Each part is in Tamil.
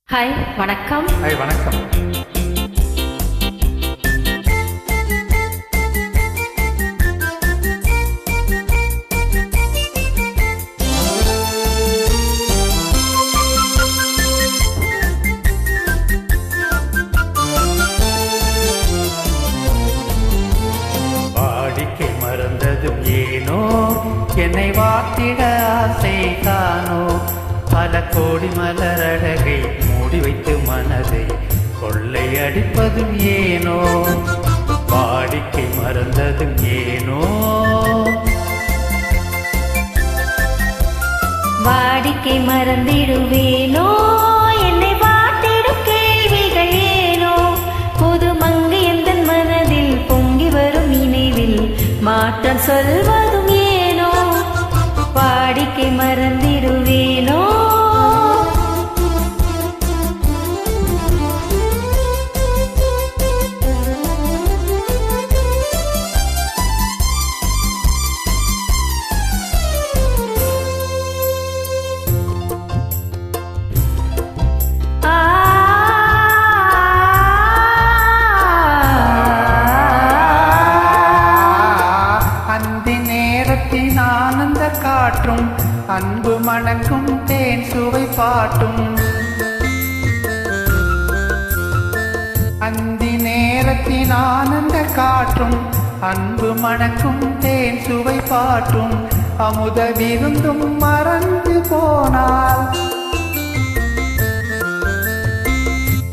ஹாய் வணக்கம். ஹாய் வணக்கம். வாடிக்கை மறந்ததும் ஏனோ என்னை வாத்திட ஆசை தானோ பல கோடி மலரழகை மூடி வைத்து மனதை கொள்ளை அடிப்பதும் ஏனோ வாடிக்கை மறந்ததும் ஏனோ வாடிக்கை மறந்திடுவேனோ என்னை வாட்டிடும் கேள்விகள் ஏனோ புது மங்கை எந்த மனதில் பொங்கி வரும் நினைவில் மாற்றம் சொல்வதும் ஏனோ வாடிக்கை மறந்திடுவேனோ ஆனந்த காற்றும் அன்பு மணக்கும் தேன் சுவை பாட்டும் அந்தி நேரத்தின் ஆனந்த காற்றும் அன்பு மணக்கும் தேன் சுவை பாட்டும் அமுத விருந்தும் மறந்து போனால்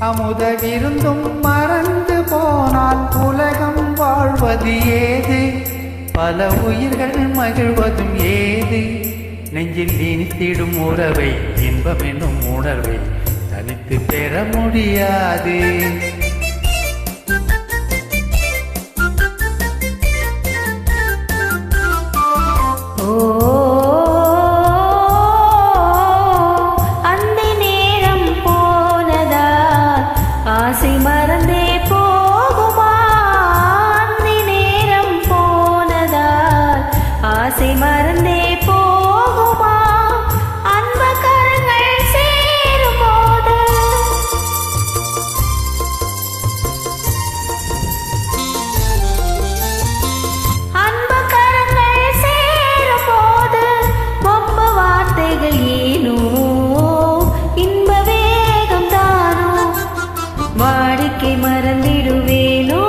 அமுத விருந்தும் மறந்து போனால் உலகம் வாழ்வது ஏது பல உயிர்கள் மகிழ்வதும் ஏது நெஞ்சில் இனித்திடும் உறவை இன்பம் என்னும் உணர்வை தனித்து பெற முடியாது அந்த நேரம் போனதா ஆசை மறந்தே போகுமா ஆசை மறந்தே போகுமா அன்பு கரங்கள் சேரும் போது அன்பு கரங்கள் சேரும் போது ஒப்ப வார்த்தைகள் ஏனோ இன்ப வேகம் தானோ வாடிக்கை மறந்திடுவேனோ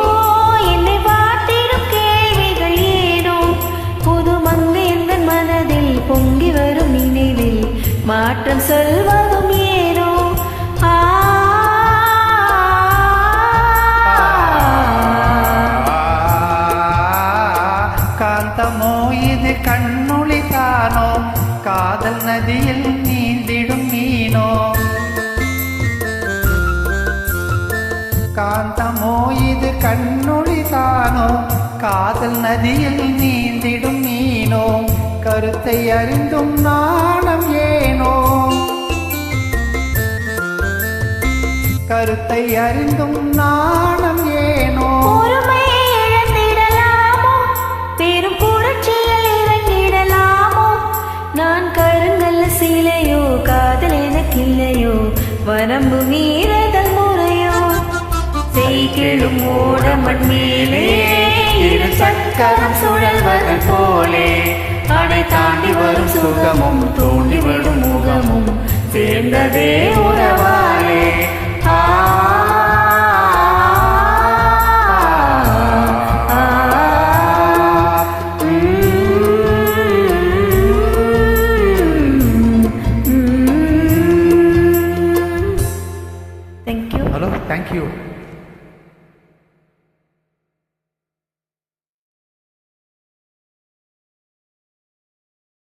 பொங்கி வரும் நினைவில் மாற்றம் சொல்வதும் ஏனோ காந்தமோ இது கண்மொழி தானோ காதல் நதியில் நீந்திடும் மீனோ காந்தமோ இது கண்ணொளி தானோ காதல் நதியில் நீந்திடும் மீனோ கருத்தை அறிந்தும் நாணம் ஏனோ கருத்தை அறிந்தும் நாணம் ஏனோ பொறுமையை இழந்திடலாமோ பெரும் புரட்சியில் இறங்கிடலாமோ நான் கருங்கல்ல சிலையோ காதல் எனக்கில்லையோ வரம்பு மீறதல் முறையோ செய்கெழும் ஓடமண் மேலே இரு சக்கரம் சுழல்வதன் போலே அடை தாண்டி வரும் சுகமும் தோண்டி விடும் முகமும் சேர்ந்ததே உறவாலே Hello, thank you.